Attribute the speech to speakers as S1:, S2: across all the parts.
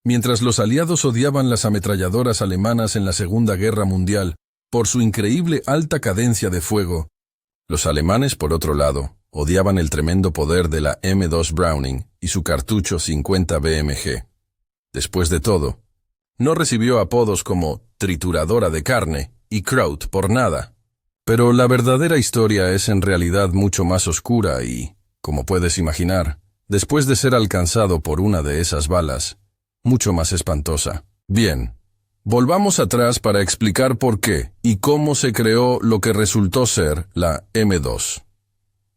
S1: Mientras los aliados odiaban las ametralladoras alemanas en la Segunda Guerra Mundial por su increíble alta cadencia de fuego, los alemanes, por otro lado, odiaban el tremendo poder de la M2 Browning y su cartucho 50 BMG. Después de todo, no recibió apodos como trituradora de carne y Kraut por nada. Pero la verdadera historia es en realidad mucho más oscura y, como puedes imaginar, después de ser alcanzado por una de esas balas, mucho más espantosa. Bien, volvamos atrás para explicar por qué y cómo se creó lo que resultó ser la M2.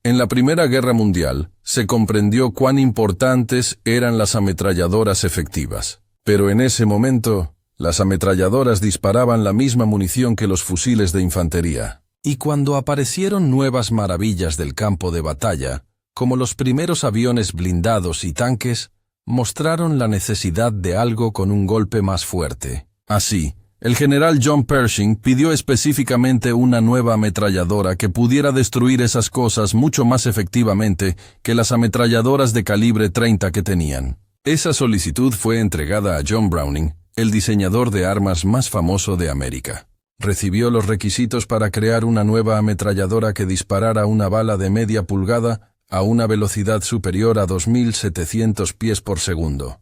S1: En la Primera Guerra Mundial se comprendió cuán importantes eran las ametralladoras efectivas, pero en ese momento las ametralladoras disparaban la misma munición que los fusiles de infantería. Y cuando aparecieron nuevas maravillas del campo de batalla, como los primeros aviones blindados y tanques, mostraron la necesidad de algo con un golpe más fuerte. Así, el general John Pershing pidió específicamente una nueva ametralladora que pudiera destruir esas cosas mucho más efectivamente que las ametralladoras de calibre 30 que tenían. Esa solicitud fue entregada a John Browning, el diseñador de armas más famoso de América. Recibió los requisitos para crear una nueva ametralladora que disparara una bala de media pulgada a una velocidad superior a 2.700 pies por segundo.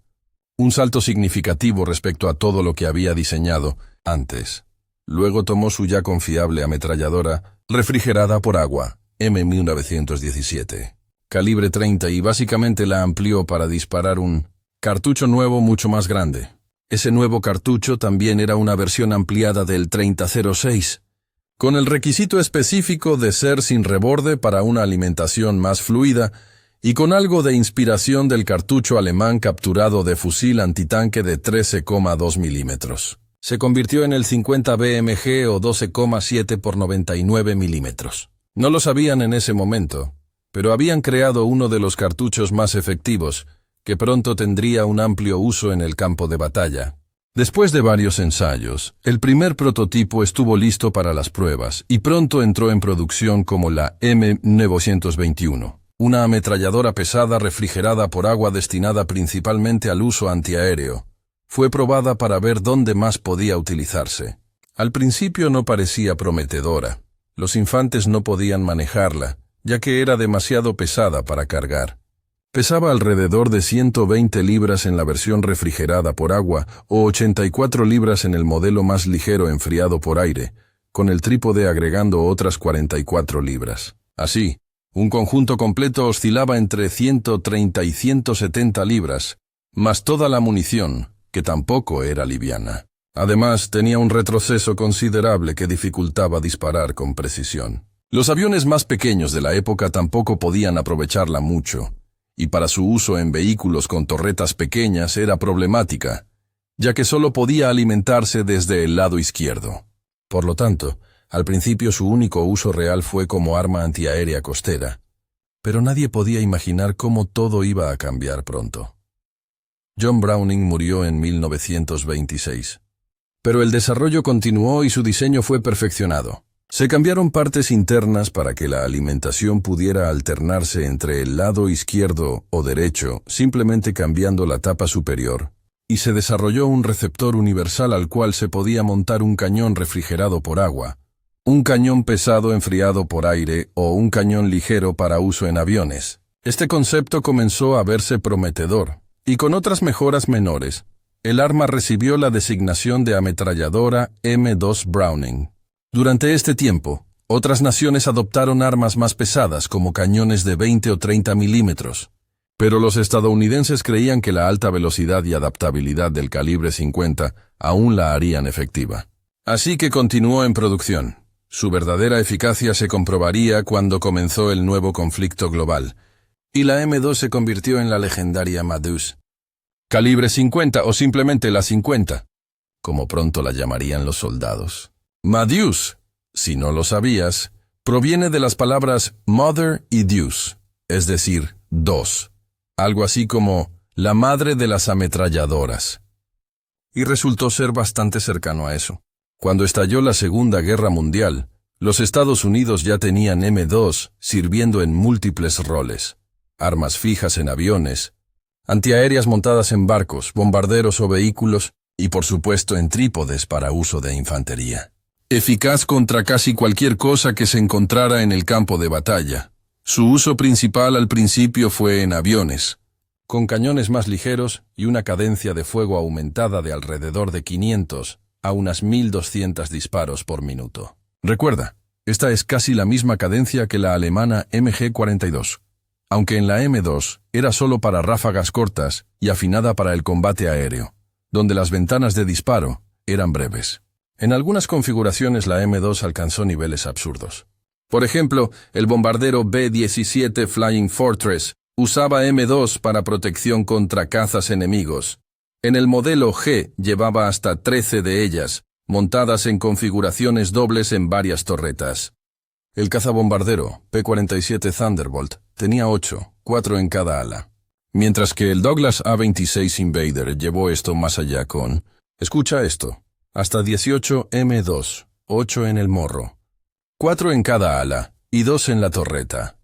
S1: Un salto significativo respecto a todo lo que había diseñado antes. Luego tomó su ya confiable ametralladora refrigerada por agua, M1917, calibre 30 y básicamente la amplió para disparar un cartucho nuevo mucho más grande. Ese nuevo cartucho también era una versión ampliada del 3006, con el requisito específico de ser sin reborde para una alimentación más fluida y con algo de inspiración del cartucho alemán capturado de fusil antitanque de 13,2 milímetros. Se convirtió en el 50 BMG o 12,7 por 99 milímetros. No lo sabían en ese momento, pero habían creado uno de los cartuchos más efectivos, que pronto tendría un amplio uso en el campo de batalla. Después de varios ensayos, el primer prototipo estuvo listo para las pruebas y pronto entró en producción como la M921, una ametralladora pesada refrigerada por agua destinada principalmente al uso antiaéreo. Fue probada para ver dónde más podía utilizarse. Al principio no parecía prometedora. Los infantes no podían manejarla, ya que era demasiado pesada para cargar. Pesaba alrededor de 120 libras en la versión refrigerada por agua o 84 libras en el modelo más ligero enfriado por aire, con el trípode agregando otras 44 libras. Así, un conjunto completo oscilaba entre 130 y 170 libras, más toda la munición, que tampoco era liviana. Además, tenía un retroceso considerable que dificultaba disparar con precisión. Los aviones más pequeños de la época tampoco podían aprovecharla mucho, y para su uso en vehículos con torretas pequeñas era problemática, ya que solo podía alimentarse desde el lado izquierdo. Por lo tanto, al principio su único uso real fue como arma antiaérea costera, pero nadie podía imaginar cómo todo iba a cambiar pronto. John Browning murió en 1926, pero el desarrollo continuó y su diseño fue perfeccionado. Se cambiaron partes internas para que la alimentación pudiera alternarse entre el lado izquierdo o derecho, simplemente cambiando la tapa superior, y se desarrolló un receptor universal al cual se podía montar un cañón refrigerado por agua, un cañón pesado enfriado por aire o un cañón ligero para uso en aviones. Este concepto comenzó a verse prometedor, y con otras mejoras menores, el arma recibió la designación de ametralladora M2 Browning. Durante este tiempo, otras naciones adoptaron armas más pesadas como cañones de 20 o 30 milímetros, pero los estadounidenses creían que la alta velocidad y adaptabilidad del calibre 50 aún la harían efectiva. Así que continuó en producción. Su verdadera eficacia se comprobaría cuando comenzó el nuevo conflicto global, y la M2 se convirtió en la legendaria Madus. Calibre 50 o simplemente la 50, como pronto la llamarían los soldados. Madus, si no lo sabías, proviene de las palabras Mother y Deus, es decir, dos, algo así como la madre de las ametralladoras. Y resultó ser bastante cercano a eso. Cuando estalló la Segunda Guerra Mundial, los Estados Unidos ya tenían M2 sirviendo en múltiples roles: armas fijas en aviones, antiaéreas montadas en barcos, bombarderos o vehículos, y por supuesto en trípodes para uso de infantería. Eficaz contra casi cualquier cosa que se encontrara en el campo de batalla. Su uso principal al principio fue en aviones, con cañones más ligeros y una cadencia de fuego aumentada de alrededor de 500 a unas 1200 disparos por minuto. Recuerda, esta es casi la misma cadencia que la alemana MG-42, aunque en la M2 era solo para ráfagas cortas y afinada para el combate aéreo, donde las ventanas de disparo eran breves. En algunas configuraciones la M2 alcanzó niveles absurdos. Por ejemplo, el bombardero B-17 Flying Fortress usaba M2 para protección contra cazas enemigos. En el modelo G llevaba hasta 13 de ellas, montadas en configuraciones dobles en varias torretas. El cazabombardero P-47 Thunderbolt tenía 8, 4 en cada ala. Mientras que el Douglas A-26 Invader llevó esto más allá con, escucha esto, hasta 18 M2, 8 en el morro, 4 en cada ala y 2 en la torreta.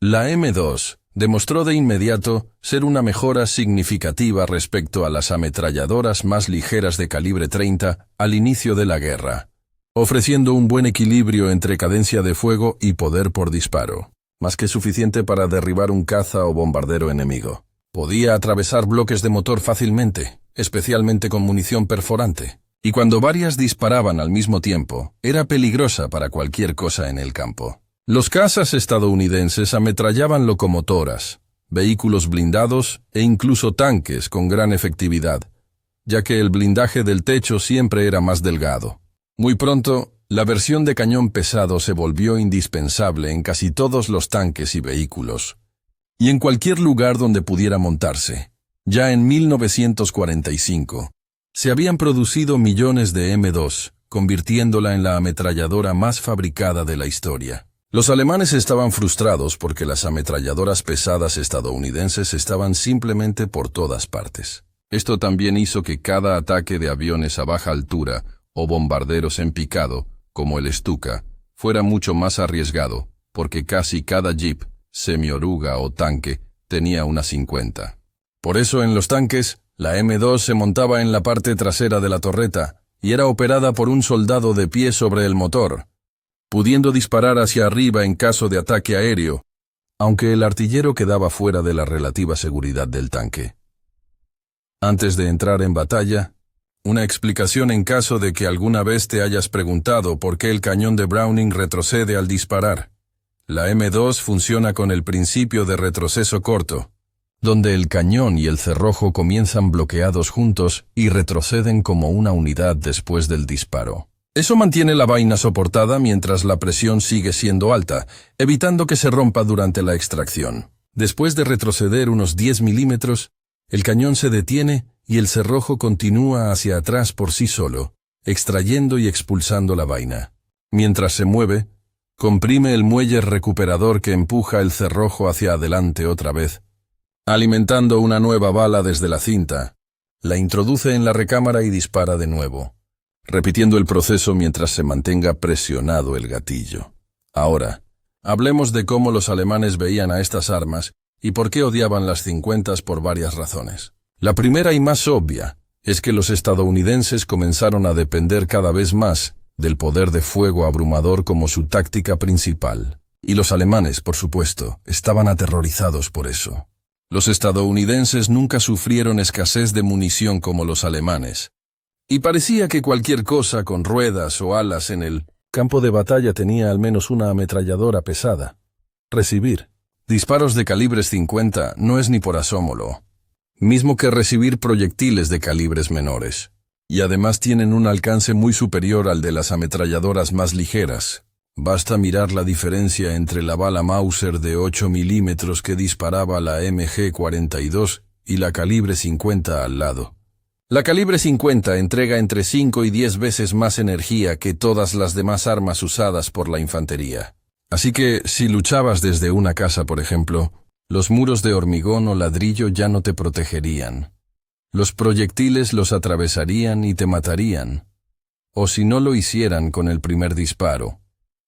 S1: La M2 demostró de inmediato ser una mejora significativa respecto a las ametralladoras más ligeras de calibre 30 al inicio de la guerra, ofreciendo un buen equilibrio entre cadencia de fuego y poder por disparo, más que suficiente para derribar un caza o bombardero enemigo. Podía atravesar bloques de motor fácilmente, especialmente con munición perforante, y cuando varias disparaban al mismo tiempo, era peligrosa para cualquier cosa en el campo. Los cazas estadounidenses ametrallaban locomotoras, vehículos blindados e incluso tanques con gran efectividad, ya que el blindaje del techo siempre era más delgado. Muy pronto, la versión de cañón pesado se volvió indispensable en casi todos los tanques y vehículos, y en cualquier lugar donde pudiera montarse. Ya en 1945, se habían producido millones de M2, convirtiéndola en la ametralladora más fabricada de la historia. Los alemanes estaban frustrados porque las ametralladoras pesadas estadounidenses estaban simplemente por todas partes. Esto también hizo que cada ataque de aviones a baja altura o bombarderos en picado, como el Stuka, fuera mucho más arriesgado, porque casi cada jeep, semioruga o tanque tenía una 50. Por eso en los tanques, la M2 se montaba en la parte trasera de la torreta y era operada por un soldado de pie sobre el motor, pudiendo disparar hacia arriba en caso de ataque aéreo, aunque el artillero quedaba fuera de la relativa seguridad del tanque. Antes de entrar en batalla, una explicación en caso de que alguna vez te hayas preguntado por qué el cañón de Browning retrocede al disparar. La M2 funciona con el principio de retroceso corto, donde el cañón y el cerrojo comienzan bloqueados juntos y retroceden como una unidad después del disparo. Eso mantiene la vaina soportada mientras la presión sigue siendo alta, evitando que se rompa durante la extracción. Después de retroceder unos 10 milímetros, el cañón se detiene y el cerrojo continúa hacia atrás por sí solo, extrayendo y expulsando la vaina. Mientras se mueve, comprime el muelle recuperador que empuja el cerrojo hacia adelante otra vez, alimentando una nueva bala desde la cinta. La introduce en la recámara y dispara de nuevo, repitiendo el proceso mientras se mantenga presionado el gatillo. Ahora, hablemos de cómo los alemanes veían a estas armas y por qué odiaban las 50 por varias razones. La primera y más obvia es que los estadounidenses comenzaron a depender cada vez más del poder de fuego abrumador como su táctica principal. Y los alemanes, por supuesto, estaban aterrorizados por eso. Los estadounidenses nunca sufrieron escasez de munición como los alemanes, y parecía que cualquier cosa con ruedas o alas en el campo de batalla tenía al menos una ametralladora pesada. Recibir disparos de calibres 50 no es ni por asómolo, mismo que recibir proyectiles de calibres menores, y además tienen un alcance muy superior al de las ametralladoras más ligeras. Basta mirar la diferencia entre la bala Mauser de 8 milímetros que disparaba la MG-42 y la calibre 50 al lado. La calibre 50 entrega entre 5 y 10 veces más energía que todas las demás armas usadas por la infantería. Así que, si luchabas desde una casa, por ejemplo, los muros de hormigón o ladrillo ya no te protegerían. Los proyectiles los atravesarían y te matarían. O si no lo hicieran con el primer disparo,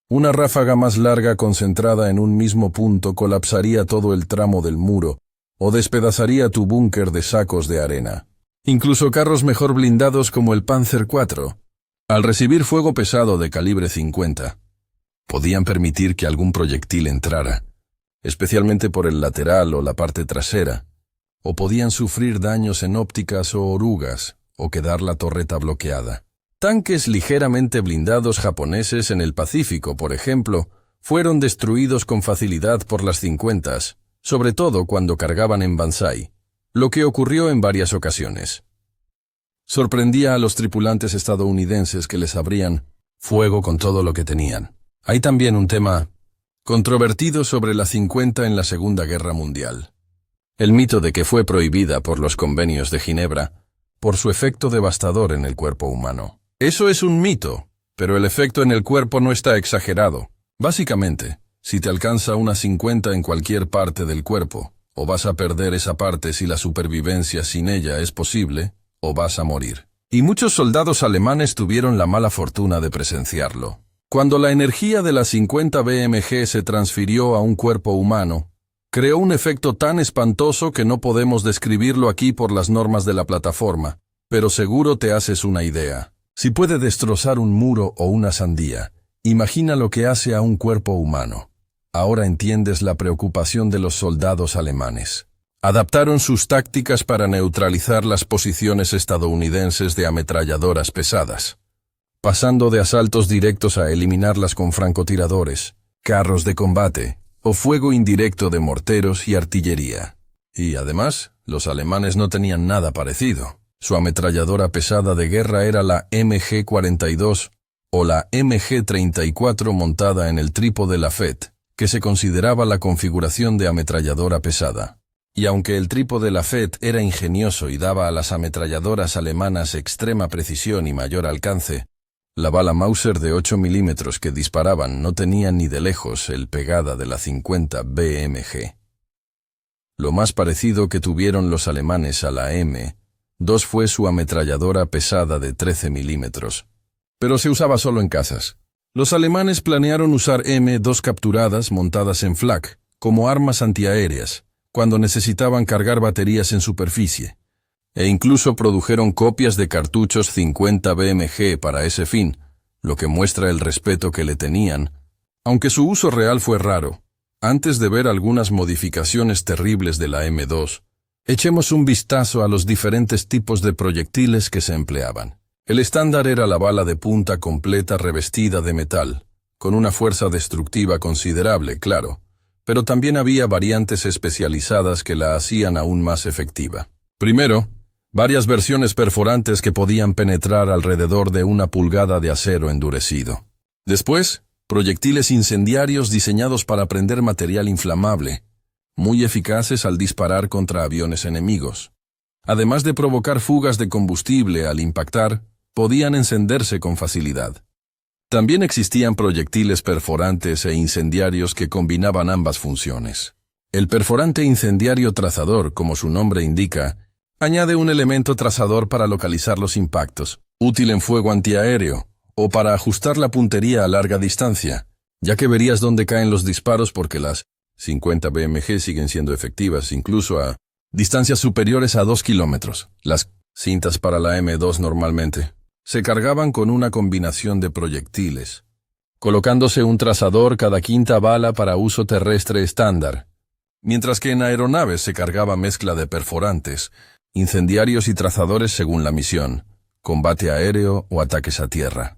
S1: una ráfaga más larga concentrada en un mismo punto colapsaría todo el tramo del muro, o despedazaría tu búnker de sacos de arena. Incluso carros mejor blindados como el Panzer IV, al recibir fuego pesado de calibre 50, podían permitir que algún proyectil entrara, especialmente por el lateral o la parte trasera, o podían sufrir daños en ópticas o orugas, o quedar la torreta bloqueada. Tanques ligeramente blindados japoneses en el Pacífico, por ejemplo, fueron destruidos con facilidad por las 50s, sobre todo cuando cargaban en Banzai, lo que ocurrió en varias ocasiones. Sorprendía a los tripulantes estadounidenses que les abrían fuego con todo lo que tenían. Hay también un tema controvertido sobre la 50 en la Segunda Guerra Mundial. El mito de que fue prohibida por los convenios de Ginebra por su efecto devastador en el cuerpo humano. Eso es un mito, pero el efecto en el cuerpo no está exagerado. Básicamente, si te alcanza una 50 en cualquier parte del cuerpo, o vas a perder esa parte si la supervivencia sin ella es posible, o vas a morir. Y muchos soldados alemanes tuvieron la mala fortuna de presenciarlo. Cuando la energía de la 50 BMG se transfirió a un cuerpo humano, creó un efecto tan espantoso que no podemos describirlo aquí por las normas de la plataforma, pero seguro te haces una idea. Si puede destrozar un muro o una sandía, imagina lo que hace a un cuerpo humano. Ahora entiendes la preocupación de los soldados alemanes. Adaptaron sus tácticas para neutralizar las posiciones estadounidenses de ametralladoras pesadas, pasando de asaltos directos a eliminarlas con francotiradores, carros de combate o fuego indirecto de morteros y artillería. Y además, los alemanes no tenían nada parecido. Su ametralladora pesada de guerra era la MG-42 o la MG-34 montada en el trípode Lafette, que se consideraba la configuración de ametralladora pesada. Y aunque el trípode Lafette era ingenioso y daba a las ametralladoras alemanas extrema precisión y mayor alcance, la bala Mauser de 8 milímetros que disparaban no tenía ni de lejos el pegada de la 50 BMG. Lo más parecido que tuvieron los alemanes a la M2 fue su ametralladora pesada de 13 milímetros, pero se usaba solo en cazas. Los alemanes planearon usar M2 capturadas montadas en flak, como armas antiaéreas, cuando necesitaban cargar baterías en superficie, e incluso produjeron copias de cartuchos 50 BMG para ese fin, lo que muestra el respeto que le tenían, aunque su uso real fue raro. Antes de ver algunas modificaciones terribles de la M2, echemos un vistazo a los diferentes tipos de proyectiles que se empleaban. El estándar era la bala de punta completa revestida de metal, con una fuerza destructiva considerable, claro, pero también había variantes especializadas que la hacían aún más efectiva. Primero, varias versiones perforantes que podían penetrar alrededor de 1 pulgada de acero endurecido. Después, proyectiles incendiarios diseñados para prender material inflamable, muy eficaces al disparar contra aviones enemigos. Además de provocar fugas de combustible al impactar, podían encenderse con facilidad. También existían proyectiles perforantes e incendiarios que combinaban ambas funciones. El perforante incendiario trazador, como su nombre indica, añade un elemento trazador para localizar los impactos, útil en fuego antiaéreo, o para ajustar la puntería a larga distancia, ya que verías dónde caen los disparos porque las 50 BMG siguen siendo efectivas incluso a distancias superiores a 2 kilómetros. Las cintas para la M2 normalmente se cargaban con una combinación de proyectiles, colocándose un trazador cada quinta bala para uso terrestre estándar, mientras que en aeronaves se cargaba mezcla de perforantes, incendiarios y trazadores según la misión, combate aéreo o ataques a tierra.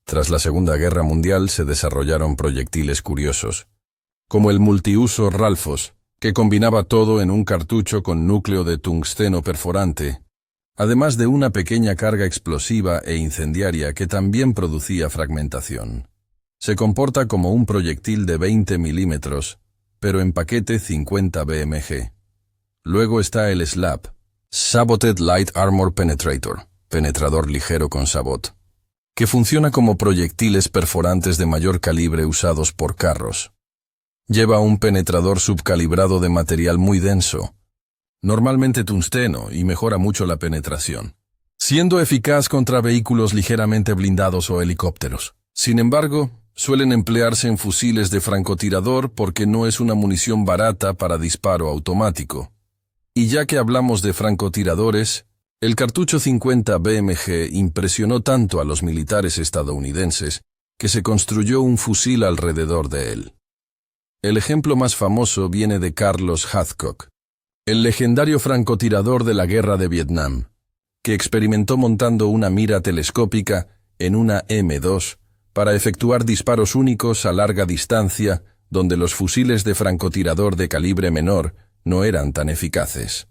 S1: Tras la Segunda Guerra Mundial se desarrollaron proyectiles curiosos, como el multiuso Ralphos, que combinaba todo en un cartucho con núcleo de tungsteno perforante, además de una pequeña carga explosiva e incendiaria que también producía fragmentación. Se comporta como un proyectil de 20 milímetros, pero en paquete 50 BMG. Luego está el SLAP, Saboted Light Armor Penetrator, penetrador ligero con sabot, que funciona como proyectiles perforantes de mayor calibre usados por carros. Lleva un penetrador subcalibrado de material muy denso, normalmente tungsteno, y mejora mucho la penetración, siendo eficaz contra vehículos ligeramente blindados o helicópteros. Sin embargo, suelen emplearse en fusiles de francotirador porque no es una munición barata para disparo automático, Y ya que hablamos de francotiradores, el cartucho 50 BMG impresionó tanto a los militares estadounidenses que se construyó un fusil alrededor de él. El ejemplo más famoso viene de Carlos Hathcock, el legendario francotirador de la Guerra de Vietnam, que experimentó montando una mira telescópica en una M2 para efectuar disparos únicos a larga distancia donde los fusiles de francotirador de calibre menor no eran tan eficaces.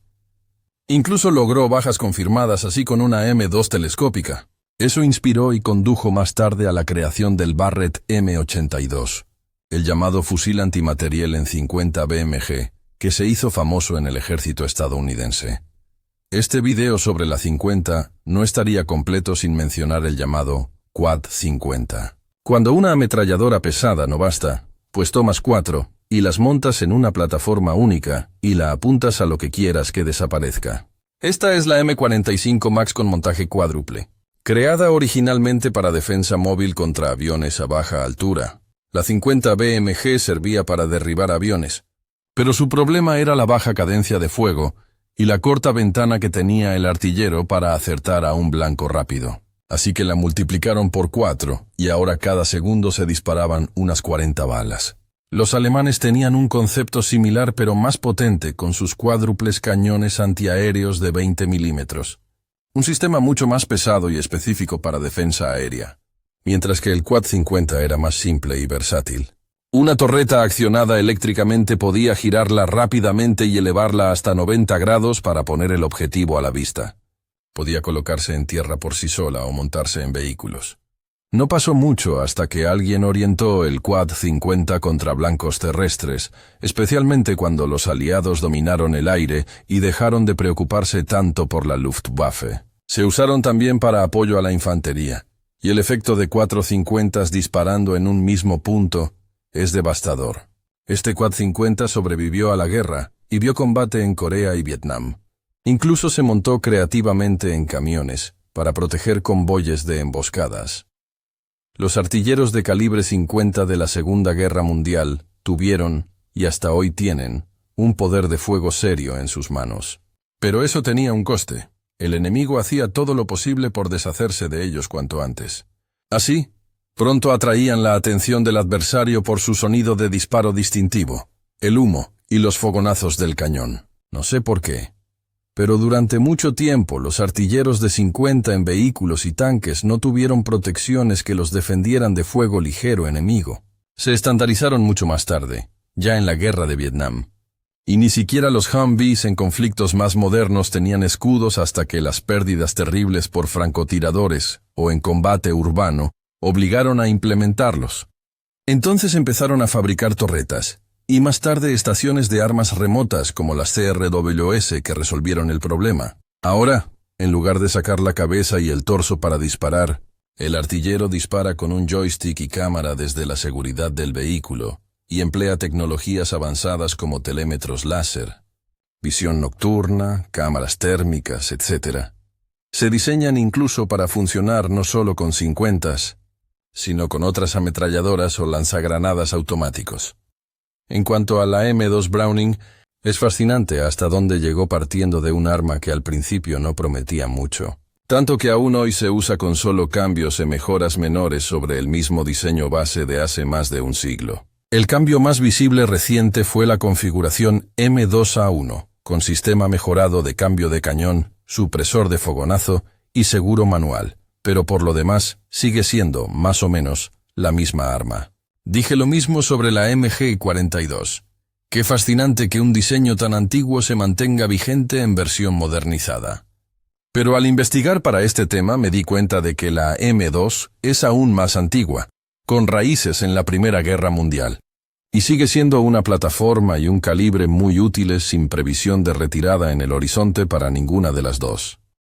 S1: Incluso logró bajas confirmadas así con una M2 telescópica. Eso inspiró y condujo más tarde a la creación del Barrett M82, el llamado fusil antimateriel en 50 BMG, que se hizo famoso en el ejército estadounidense. Este video sobre la 50 no estaría completo sin mencionar el llamado Quad 50. Cuando una ametralladora pesada no basta, pues tomas 4 y las montas en una plataforma única y la apuntas a lo que quieras que desaparezca. Esta es la M45 Max con montaje cuádruple. Creada originalmente para defensa móvil contra aviones a baja altura, la 50 BMG servía para derribar aviones, pero su problema era la baja cadencia de fuego y la corta ventana que tenía el artillero para acertar a un blanco rápido. Así que la multiplicaron por 4 y ahora cada segundo se disparaban unas 40 balas. Los alemanes tenían un concepto similar pero más potente con sus cuádruples cañones antiaéreos de 20 milímetros. Un sistema mucho más pesado y específico para defensa aérea, mientras que el Quad 50 era más simple y versátil. Una torreta accionada eléctricamente podía girarla rápidamente y elevarla hasta 90 grados para poner el objetivo a la vista. Podía colocarse en tierra por sí sola o montarse en vehículos. No pasó mucho hasta que alguien orientó el Quad 50 contra blancos terrestres, especialmente cuando los aliados dominaron el aire y dejaron de preocuparse tanto por la Luftwaffe. Se usaron también para apoyo a la infantería, y el efecto de 450 disparando en un mismo punto es devastador. Este Quad 50 sobrevivió a la guerra y vio combate en Corea y Vietnam. Incluso se montó creativamente en camiones para proteger convoyes de emboscadas. Los artilleros de calibre 50 de la Segunda Guerra Mundial tuvieron, y hasta hoy tienen, un poder de fuego serio en sus manos. Pero eso tenía un coste. El enemigo hacía todo lo posible por deshacerse de ellos cuanto antes. Así, pronto atraían la atención del adversario por su sonido de disparo distintivo, el humo y los fogonazos del cañón. No sé por qué, pero durante mucho tiempo los artilleros de 50 en vehículos y tanques no tuvieron protecciones que los defendieran de fuego ligero enemigo. Se estandarizaron mucho más tarde, ya en la Guerra de Vietnam. Y ni siquiera los Humvees en conflictos más modernos tenían escudos hasta que las pérdidas terribles por francotiradores o en combate urbano obligaron a implementarlos. Entonces empezaron a fabricar torretas, y más tarde estaciones de armas remotas como las CRWS que resolvieron el problema. Ahora, en lugar de sacar la cabeza y el torso para disparar, el artillero dispara con un joystick y cámara desde la seguridad del vehículo y emplea tecnologías avanzadas como telémetros láser, visión nocturna, cámaras térmicas, etc. Se diseñan incluso para funcionar no solo con 50s, sino con otras ametralladoras o lanzagranadas automáticos. En cuanto a la M2 Browning, es fascinante hasta dónde llegó partiendo de un arma que al principio no prometía mucho. Tanto que aún hoy se usa con solo cambios y mejoras menores sobre el mismo diseño base de hace más de un siglo. El cambio más visible reciente fue la configuración M2A1, con sistema mejorado de cambio de cañón, supresor de fogonazo y seguro manual, pero por lo demás sigue siendo, más o menos, la misma arma. Dije lo mismo sobre la MG42. Qué fascinante que un diseño tan antiguo se mantenga vigente en versión modernizada. Pero al investigar para este tema me di cuenta de que la M2 es aún más antigua, con raíces en la Primera Guerra Mundial, y sigue siendo una plataforma y un calibre muy útiles sin previsión de retirada en el horizonte para ninguna de las dos.